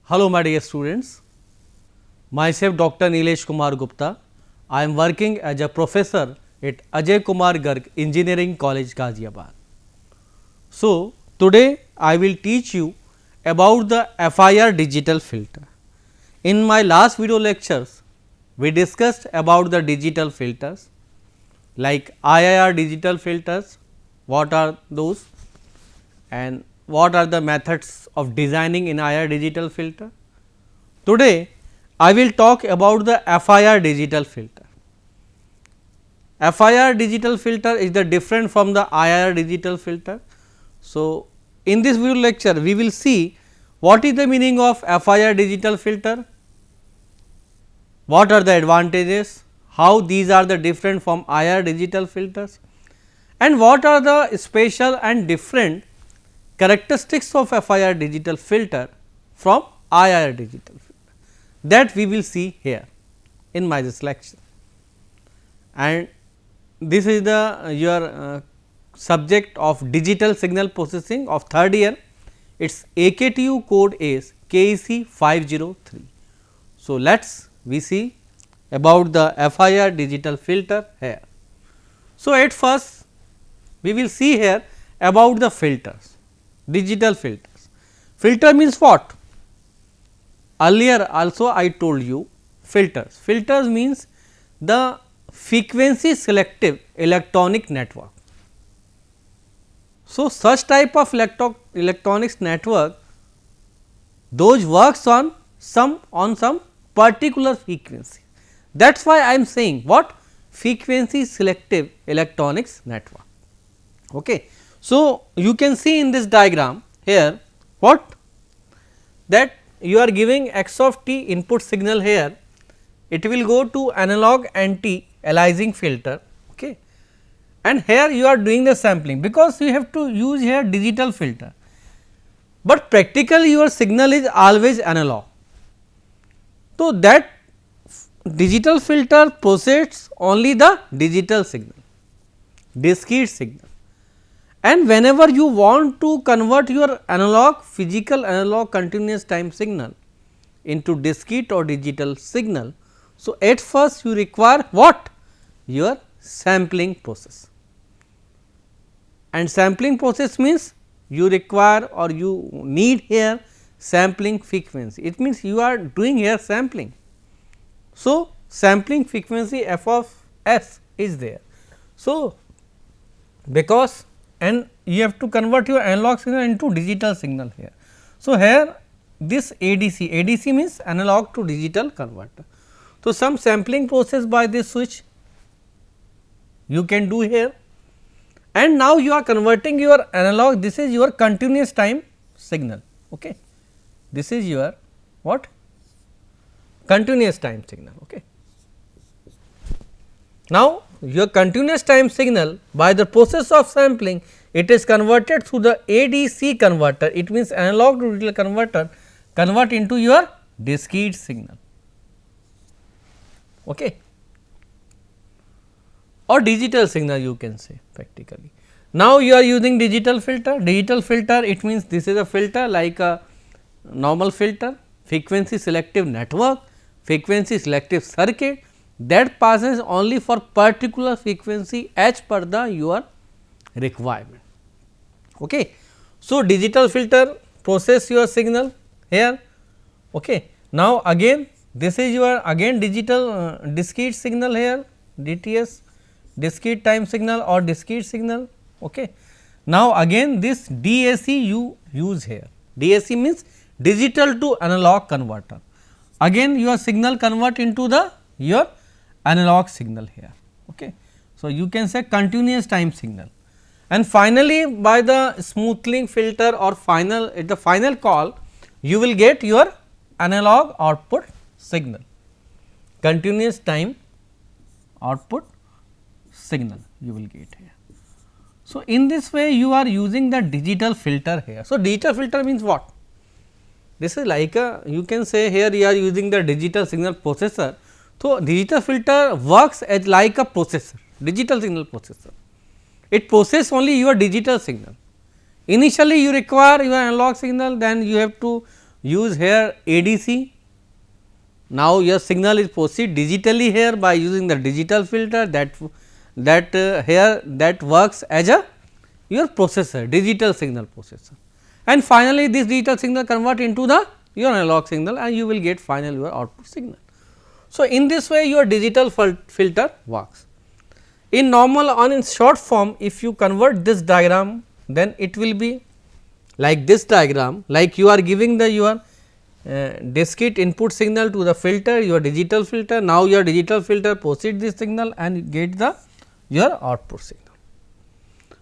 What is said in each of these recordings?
Hello my dear students, myself Dr. Nilesh Kumar Gupta. I am working as a professor at Ajay Kumar Garg Engineering College Ghaziabad. So, today I will teach you about the FIR digital filter. In my last video lectures, we discussed about the digital filters like IIR digital filters, what are those and what are the methods of designing in IIR digital filter. Today, I will talk about the FIR digital filter. FIR digital filter is the different from the IIR digital filter. So, in this video lecture, we will see what is the meaning of FIR digital filter, what are the advantages, how these are the different from IIR digital filters and what are the special and different characteristics of FIR digital filter from IIR digital filter, that we will see here in my this lecture. And this is the your subject of digital signal processing of third year, its AKTU code is KEC 503. So, let us we see about the FIR digital filter here. So, at first we will see here about the filters, digital filters. Filter means what? Earlier also I told you filters. Filters means the frequency selective electronic network. So, such type of electronics network, those works on some particular frequency. That is why I am saying what? Frequency selective electronics network. Okay. So, you can see in this diagram here what? That you are giving x of t input signal here, it will go to analog anti-aliasing filter. Okay. And here you are doing the sampling, because you have to use here digital filter, but practically your signal is always analog. So, that digital filter processes only the digital signal, discrete signal, and whenever you want to convert your analog physical analog continuous time signal into discrete or digital signal. So, at first you require what? Your sampling process, and sampling process means you require or you need here sampling frequency, it means you are doing here sampling. So, sampling frequency f of s is there. So, because and you have to convert your analog signal into digital signal here. So, here this ADC means analog to digital converter. So, some sampling process by this switch you can do here, and now you are converting your analog, this is your continuous time signal. Okay. This is your what? Continuous time signal. Okay. Now, your continuous time signal by the process of sampling, it is converted through the ADC converter, it means analog to digital converter, convert into your discrete signal. Okay. Or digital signal you can say practically. Now, you are using digital filter, it means this is a filter like a normal filter, frequency selective network, frequency selective circuit that passes only for particular frequency as per the your requirement. Okay. So, digital filter process your signal here. Okay. Now, again this is your again digital discrete signal here, DTS, discrete time signal or discrete signal. Okay. Now, again this DAC you use here, DAC means digital to analog converter, again your signal convert into the your analog signal here. Okay. So, you can say continuous time signal, and finally, by the smoothing filter or final at the final call you will get your analog output signal, continuous time output signal you will get here. So, in this way you are using the digital filter here. So, digital filter means what? This is like a, you can say here you are using the digital signal processor. So, digital filter works as like a processor, digital signal processor. It processes only your digital signal. Initially you require your analog signal, then you have to use here ADC. Now, your signal is proceed digitally here by using the digital filter that works as a your processor, digital signal processor, and finally, this digital signal convert into the your analog signal and you will get final your output signal. So, in this way your digital filter works. In normal or in short form, if you convert this diagram, then it will be like this diagram, like you are giving the your discrete input signal to the filter, your digital filter. Now, your digital filter proceed this signal and get the your output signal.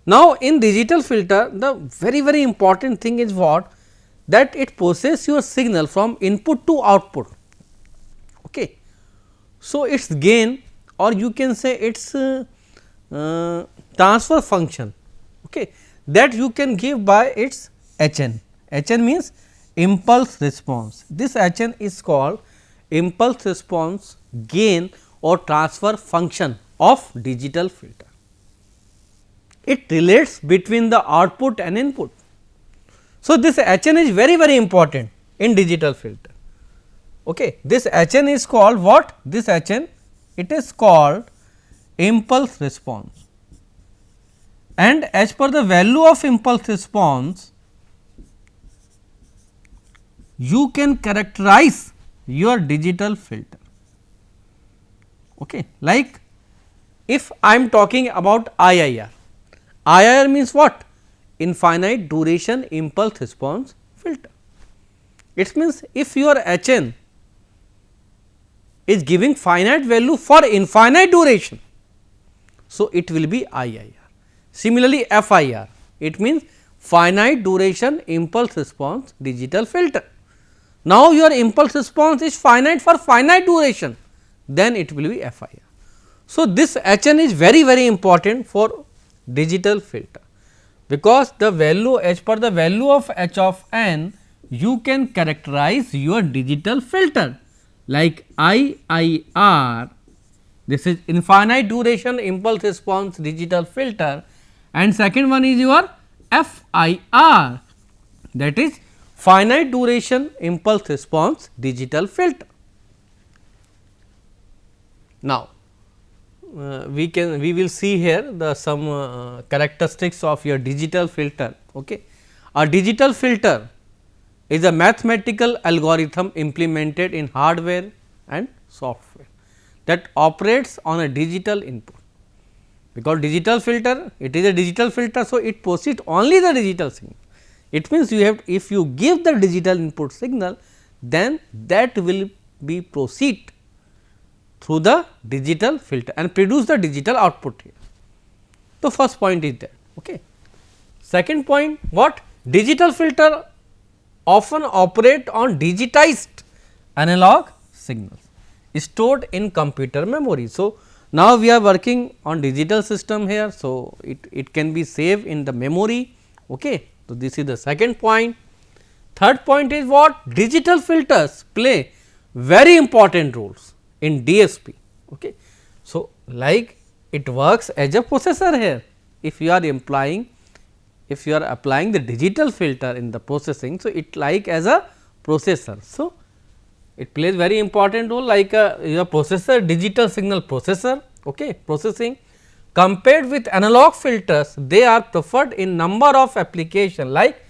Now, in digital filter, the very important thing is what, that it process your signal from input to output. Okay. So, its gain or you can say its transfer function, okay, that you can give by its HN. HN means impulse response. This HN is called impulse response gain or transfer function of digital filter. It relates between the output and input. So, this HN is very important in digital filter. Okay. This HN is called what? This HN, it is called impulse response, and as per the value of impulse response, you can characterize your digital filter. Okay. Like if I am talking about IIR, IIR means what? Infinite duration impulse response filter. It means if your HN is giving finite value for infinite duration, so it will be IIR. Similarly, FIR, it means finite duration impulse response digital filter. Now, your impulse response is finite for finite duration, then it will be FIR. So, this HN is very important for digital filter, because the value as per the value of H of n, you can characterize your digital filter like IIR. This is infinite duration impulse response digital filter, and second one is your FIR, that is finite duration impulse response digital filter. Now, we will see here the some characteristics of your digital filter. Okay. A digital filter is a mathematical algorithm implemented in hardware and software that operates on a digital input, because digital filter, it is a digital filter. So, it proceeds only the digital signal. It means you have, if you give the digital input signal, then that will be proceed through the digital filter and produce the digital output here. So, first point is that. Okay. Second point, what? Digital filter often operate on digitized analog signals stored in computer memory. So, now we are working on digital system here. So, it can be saved in the memory. Okay. So, this is the second point. Third point is what? Digital filters play very important roles in DSP. Okay. So, like it works as a processor here. If you are applying the digital filter in the processing, so it like as a processor. So, it plays very important role like your processor, digital signal processor, okay, processing. Compared with analog filters, they are preferred in number of application like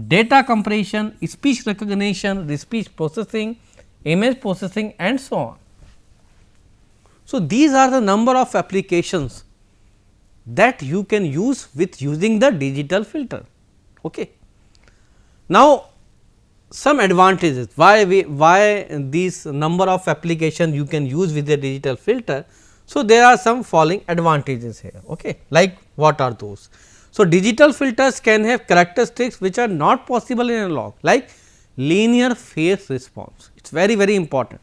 data compression, speech recognition, speech processing, image processing and so on. So, these are the number of applications that you can use with using the digital filter. Okay. Now, some advantages, why these number of application you can use with the digital filter. So, there are some following advantages here. Okay. Like what are those? So, digital filters can have characteristics which are not possible in analog, like linear phase response. It is very important.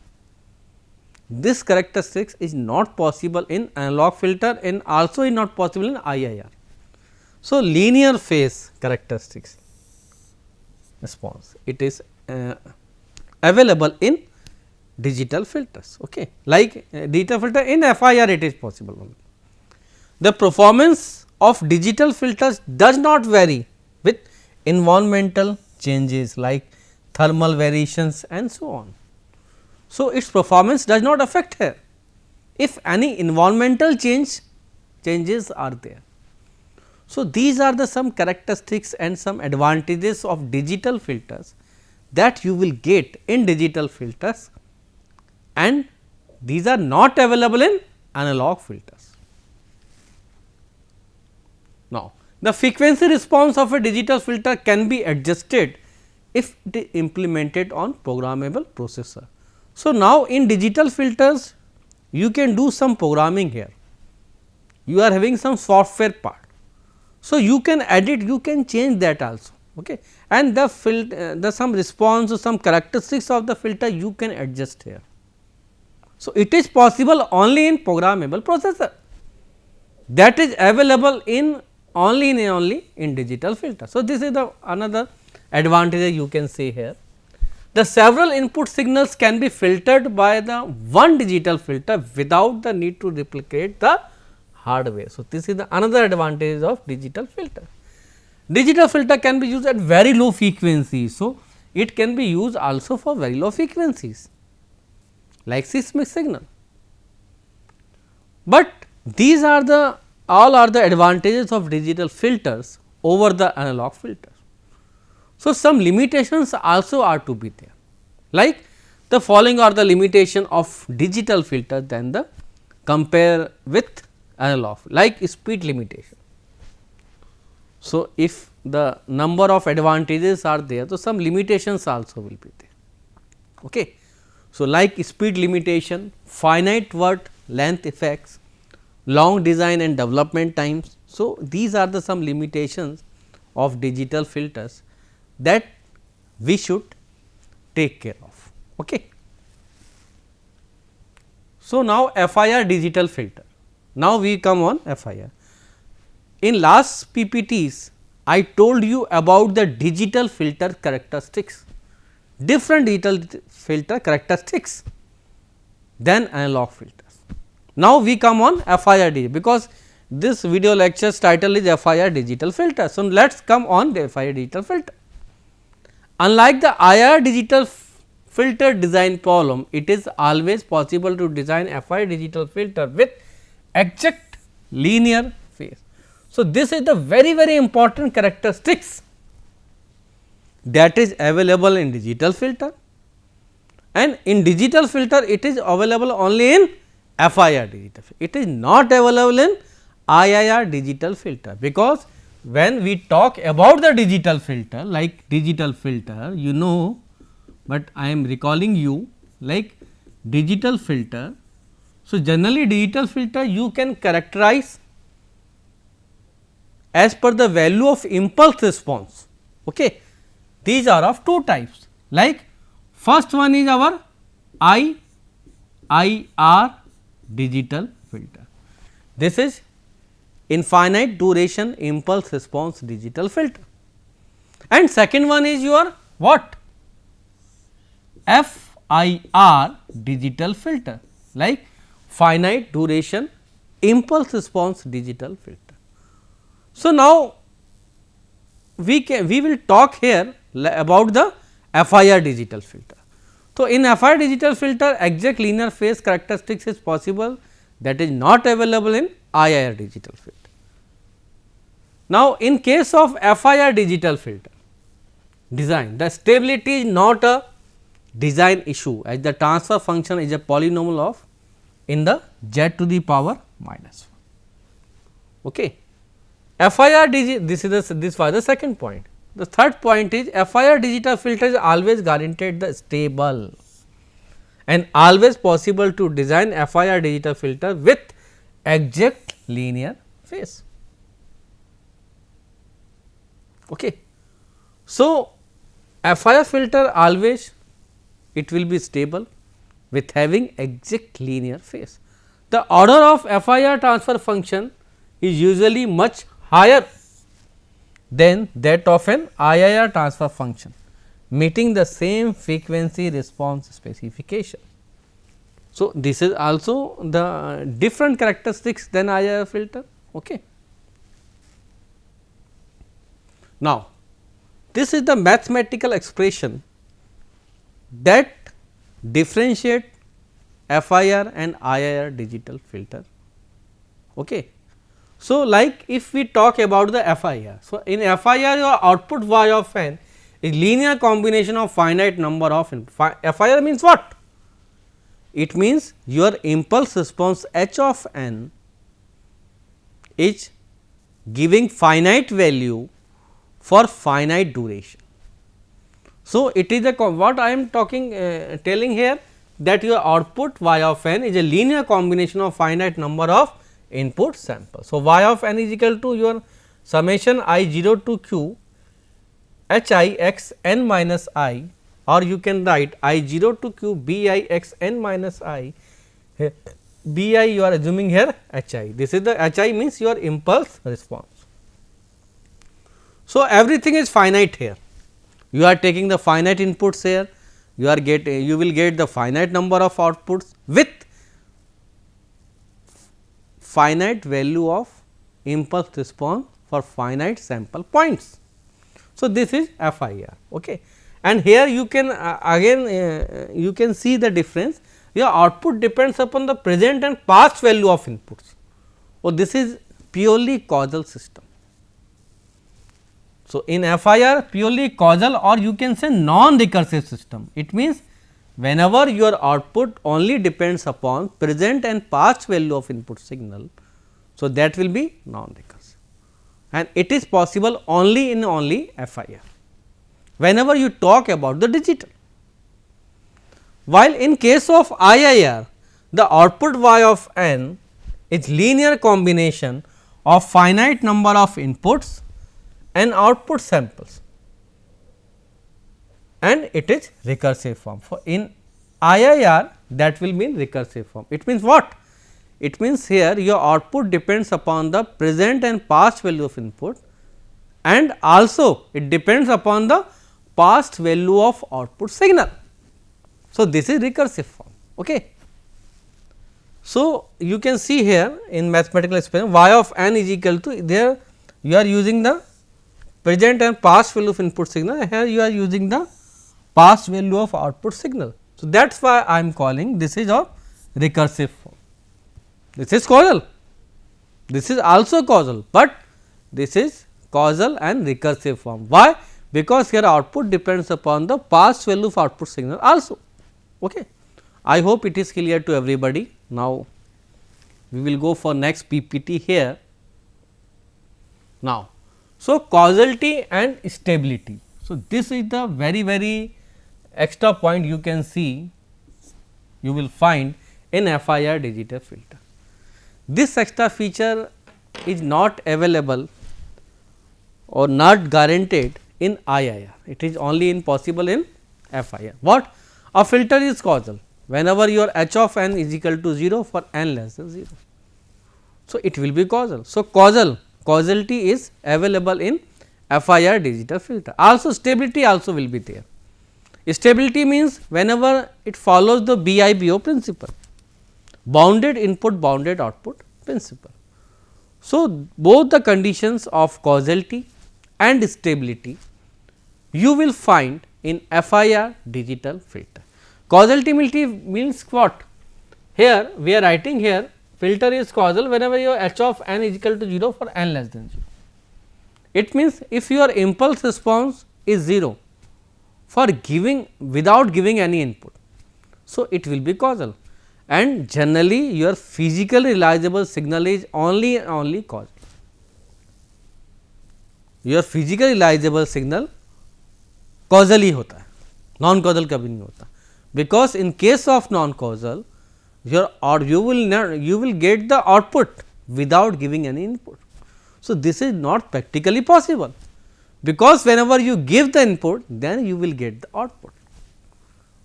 This characteristics is not possible in analog filter and also is not possible in IIR. So, linear phase characteristics response, it is available in digital filters. Okay. Like digital filter in FIR, it is possible. The performance of digital filters does not vary with environmental changes like thermal variations and so on. So, its performance does not affect here if any environmental changes are there. So, these are the some characteristics and some advantages of digital filters that you will get in digital filters, and these are not available in analog filters. Now, the frequency response of a digital filter can be adjusted if it is implemented on programmable processor. So, now in digital filters you can do some programming here, you are having some software part. So, you can edit, you can change that also, okay. And the some response or some characteristics of the filter you can adjust here. So, it is possible only in programmable processor, that is available in only in digital filter. So, this is the another advantage you can say here. The several input signals can be filtered by the one digital filter without the need to replicate the hardware. So, this is the another advantage of digital filter. Digital filter can be used at very low frequencies. So, it can be used also for very low frequencies like seismic signal. But these are the all are the advantages of digital filters over the analog filters. So, some limitations also are to be there, like the following are the limitation of digital filter than the compare with analog, like speed limitation. So, if the number of advantages are there, so some limitations also will be there. Okay. So, like speed limitation, finite word length effects, long design and development times. So, these are the some limitations of digital filters that we should take care of. Okay. So, now FIR digital filter. Now, we come on FIR. In last PPTs, I told you about the digital filter characteristics, different digital filter characteristics than analog filters. Now, we come on FIR digital, because this video lecture's title is FIR digital filter. So, let us come on the FIR digital filter. Unlike the IR digital filter design problem, it is always possible to design FIR digital filter with exact linear phase. So, this is the very important characteristics that is available in digital filter, and in digital filter it is available only in FIR digital filter. It is not available in IIR digital filter, because when we talk about the digital filter, like digital filter, you know, but I am recalling you like digital filter. So, generally digital filter you can characterize as per the value of impulse response. Okay. These are of two types, like first one is our IIR digital filter. This is infinite duration impulse response digital filter, and second one is your what? FIR digital filter, like finite duration impulse response digital filter. So, now we will talk here about the FIR digital filter. So, in FIR digital filter exact linear phase characteristics is possible, that is not available in IIR digital filter. Now, in case of FIR digital filter design, the stability is not a design issue, as the transfer function is a polynomial of in the z to the power minus 1. Okay. FIR this is this was the second point. The third point is FIR digital filter is always guaranteed the stable and always possible to design FIR digital filter with exact linear phase. Okay. So, FIR filter always it will be stable with having exact linear phase. The order of FIR transfer function is usually much higher than that of an IIR transfer function, meeting the same frequency response specification. So, this is also the different characteristics than IIR filter. Okay. Now, this is the mathematical expression that differentiate FIR and IIR digital filter. Okay. So, like if we talk about the FIR. So, in FIR your output y of n is linear combination of finite number of FIR means what? It means your impulse response h of n is giving finite value for finite duration. So, it is a what I am talking telling here, that your output y of n is a linear combination of finite number of input samples. So, y of n is equal to your summation I 0 to q h I x n minus I, or you can write I 0 to q b I x n minus I. B I you are assuming here h I, this is the h I means your impulse response. So, everything is finite here, you are taking the finite inputs here, you are you will get the finite number of outputs with finite value of impulse response for finite sample points. So, this is FIR. Okay. And here you can again you can see the difference, your output depends upon the present and past value of inputs. So, this is purely causal system. So, in FIR purely causal, or you can say non-recursive system. It means whenever your output only depends upon present and past value of input signal. So, that will be non-recursive, and it is possible only in only FIR whenever you talk about the digital. While in case of IIR, the output y of n is linear combination of finite number of inputs and output samples, and it is recursive form. For in IIR, that will mean recursive form. It means what? It means here your output depends upon the present and past value of input, and also it depends upon the past value of output signal. So, this is recursive form. Okay. So, you can see here in mathematical expression y of n is equal to, there you are using the present and past value of input signal, here you are using the past value of output signal. So, that is why I am calling this is of recursive form. This is causal, this is also causal, but this is causal and recursive form. Why? Because here output depends upon the past value of output signal also. Okay. I hope it is clear to everybody. Now, we will go for next PPT here. Now, so causality and stability. So, this is the very extra point you can see, you will find in FIR digital filter. This extra feature is not available or not guaranteed in IIR, it is only possible in FIR. What? A filter is causal whenever your h of n is equal to 0 for n less than 0. So, it will be causal. So, causality is available in FIR digital filter. Also stability also will be there. Stability means whenever it follows the BIBO principle, bounded input bounded output principle. So, both the conditions of causality and stability you will find in FIR digital filter. Causality means what? Here we are writing here, filter is causal whenever your h of n is equal to 0 for n less than 0. It means if your impulse response is 0 for giving without giving any input. So, it will be causal, and generally your physically realizable signal is only causal. Your physically realizable signal causally होता है, non causal कभी नहीं होता, because in case of non causal your or you will get the output without giving any input. So, this is not practically possible, because whenever you give the input then you will get the output,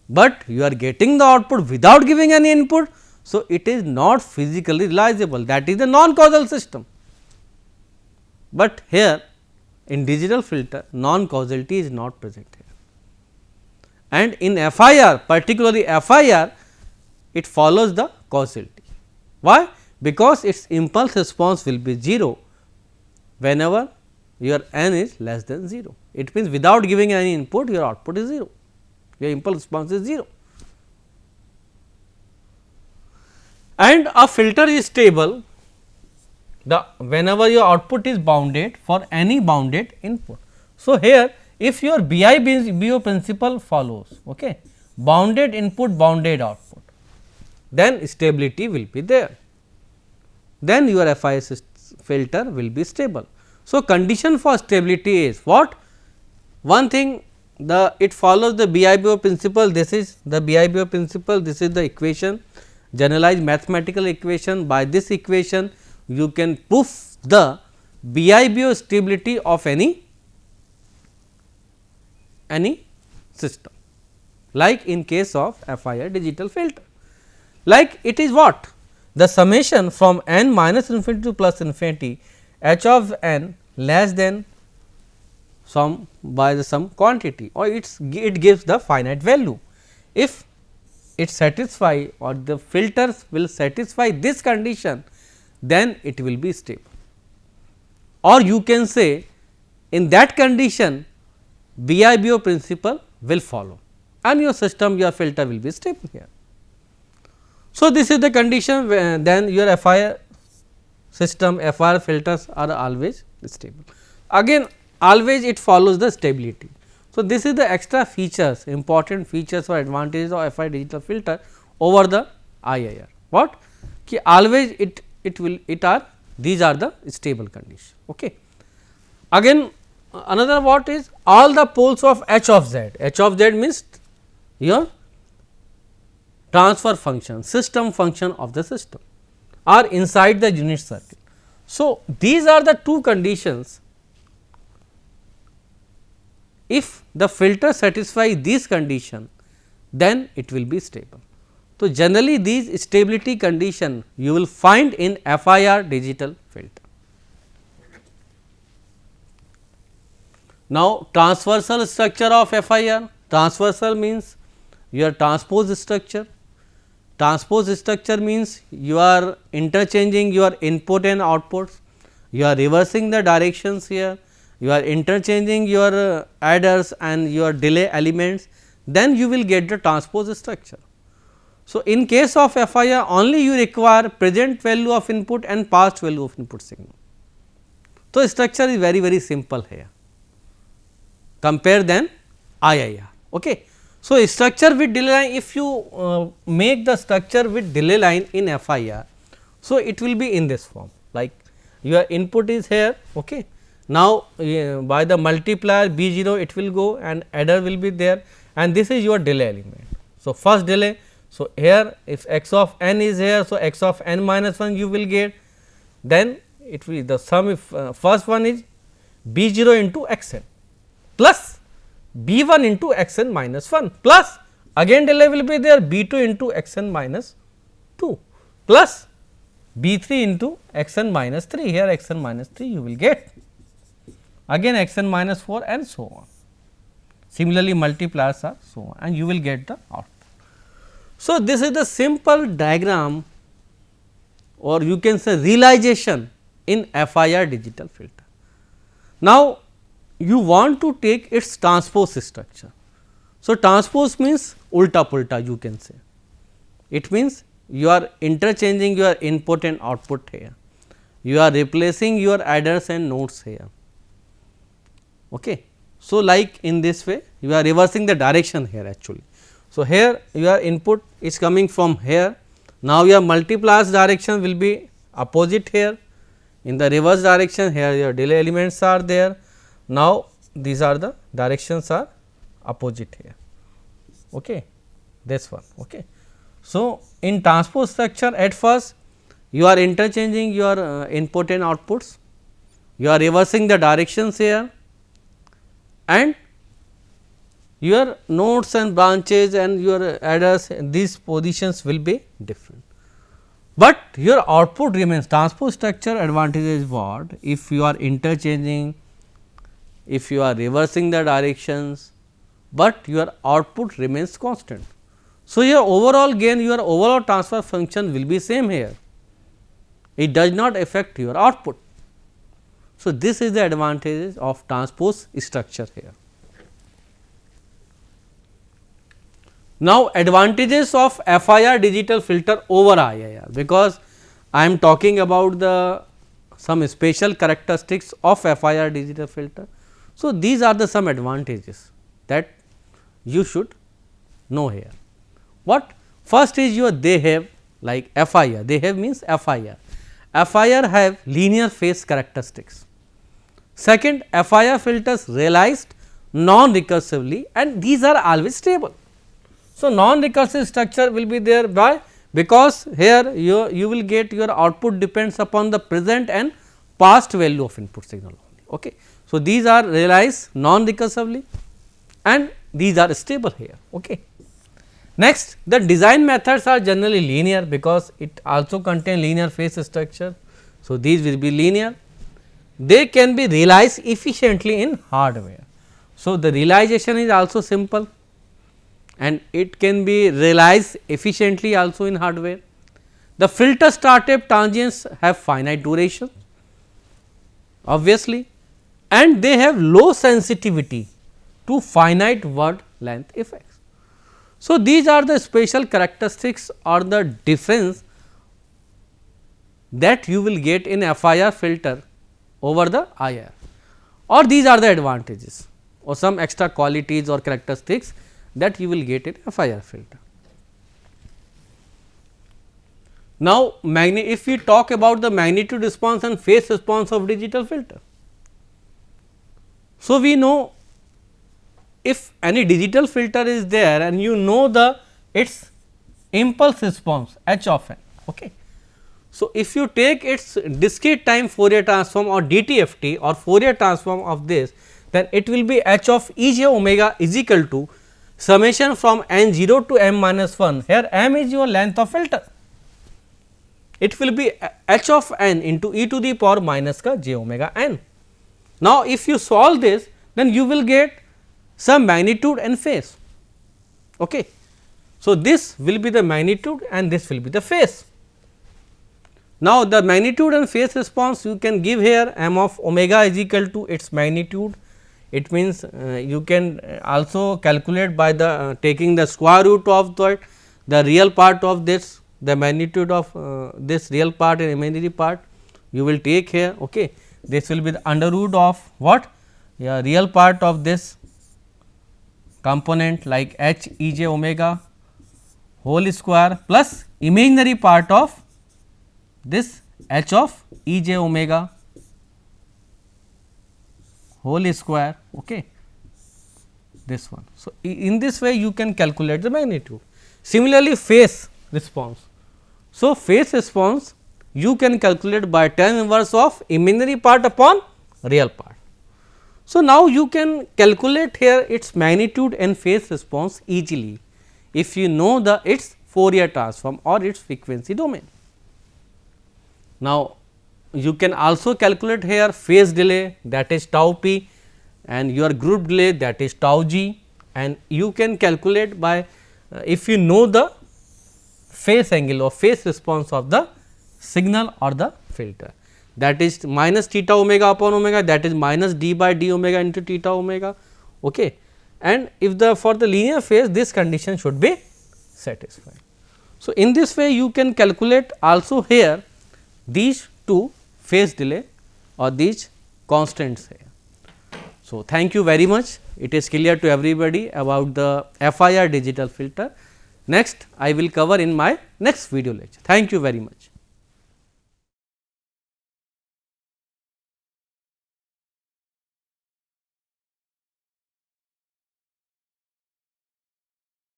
but you are getting the output without giving any input. So, it is not physically realizable, that is the non causal system. But here in digital filter non causality is not present here, and in FIR particularly FIR it follows the causality. Why? Because its impulse response will be 0 whenever your n is less than 0. It means without giving any input your output is 0, your impulse response is 0. And a filter is stable whenever your output is bounded for any bounded input. So, here if your BIBO principle follows, okay, bounded input, bounded output, then stability will be there, then your FIR filter will be stable. So, condition for stability is what? One thing, it follows the BIBO principle, this is the BIBO principle, this is the equation, generalized mathematical equation. By this equation you can prove the BIBO stability of any system, like in case of FIR digital filter. Like it is what? The summation from n minus infinity to plus infinity h of n less than some by the some quantity, or it gives the finite value. If it satisfy or the filters will satisfy this condition, then it will be stable, or you can say in that condition BIBO principle will follow and your system, your filter will be stable here. So, this is the condition, then your FIR system, FIR filters are always stable. Again always it follows the stability. So, this is the extra features, important features or advantages of FIR digital filter over the IIR. What? Ki always these are the stable condition. Okay. Again another what is all the poles of H of Z. H of Z means your transfer function, system function of the system are inside the unit circle. So, these are the two conditions. If the filter satisfy these condition, then it will be stable. So, generally these stability condition you will find in FIR digital filter. Now, transversal structure of FIR. Transversal means your transpose structure. Transpose structure means you are interchanging your input and outputs, you are reversing the directions here, you are interchanging your adders and your delay elements, then you will get the transpose structure. So, in case of FIR only you require present value of input and past value of input signal. So, structure is very simple here compare than IIR. Okay. So, structure with delay line, if you make the structure with delay line in FIR, so it will be in this form, like your input is here. Okay. Now, by the multiplier B0 it will go and adder will be there, and this is your delay element. So, first delay. So, here if x of n is here, so x of n minus 1 you will get, then it will the sum if first one is B0 into x n plus B1 into x n minus 1 plus again delay will be there B2 into x n minus 2 plus B3 into x n minus 3, here x n minus 3 you will get, again x n minus 4 and so on. Similarly, multipliers are so on and you will get the output. So, this is the simple diagram or you can say realization in FIR digital filter. Now, you want to take its transpose structure. So, transpose means ulta pulta you can say, it means you are interchanging your input and output here, you are replacing your adders and nodes here. Okay. So, like in this way you are reversing the direction here actually. So, here your input is coming from here, now your multipliers direction will be opposite here, in the reverse direction here your delay elements are there. Now, these are the directions are opposite here, okay, this one. Okay. So, in transpose structure at first you are interchanging your input and outputs, you are reversing the directions here and your nodes and branches and your adders, these positions will be different, but your output remains. Transpose structure advantage is what? If you are interchanging, if you are reversing the directions, but your output remains constant. So, your overall gain, your overall transfer function will be same here, it does not affect your output. So, this is the advantages of transpose structure here. Now, advantages of FIR digital filter over IIR, because I am talking about the some special characteristics of FIR digital filter. So, these are the some advantages that you should know here. What first is your they have like FIR, they have means FIR. FIR have linear phase characteristics. Second, FIR filters realized non-recursively and these are always stable. So, non-recursive structure will be there by, because here you will get your output depends upon the present and past value of input signal only. Okay. So, these are realized non-recursively and these are stable here. Okay. Next, the design methods are generally linear, because it also contain linear phase structure. So, these will be linear. They can be realized efficiently in hardware. So, the realization is also simple and it can be realized efficiently also in hardware. The filter startup transients have finite duration obviously, and they have low sensitivity to finite word length effects. So, these are the special characteristics or the difference that you will get in FIR filter over the IR, or these are the advantages or some extra qualities or characteristics that you will get in FIR filter. Now, if we talk about the magnitude response and phase response of digital filter. So, we know if any digital filter is there and you know the its impulse response h of n. Okay. So, if you take its discrete time Fourier transform or DTFT or Fourier transform of this, then it will be h of e j omega is equal to summation from n 0 to m minus 1, here m is your length of filter. It will be h of n into e to the power minus ka j omega n. Now, if you solve this, then you will get some magnitude and phase. Okay. So, this will be the magnitude and this will be the phase. Now, the magnitude and phase response you can give here m of omega is equal to its magnitude. It means you can also calculate by the taking the square root of the real part of this, the magnitude of this real part and imaginary part you will take here. Okay. This will be the under root of what? Yeah, real part of this component like h e j omega whole square plus imaginary part of this h of e j omega whole square. Okay. This one. So, in this way you can calculate the magnitude. Similarly, phase response. So, phase response you can calculate by tan inverse of imaginary part upon real part. So, now you can calculate here its magnitude and phase response easily if you know the its Fourier transform or its frequency domain. Now, you can also calculate here phase delay, that is tau p, and your group delay, that is tau g, and you can calculate by if you know the phase angle or phase response of the signal or the filter, that is minus theta omega upon omega, that is minus d by d omega into theta omega. Okay. And if the for the linear phase, this condition should be satisfied. So, in this way you can calculate also here these two phase delay or these constants here. So, thank you very much. It is clear to everybody about the FIR digital filter. Next I will cover in my next video lecture. Thank you very much.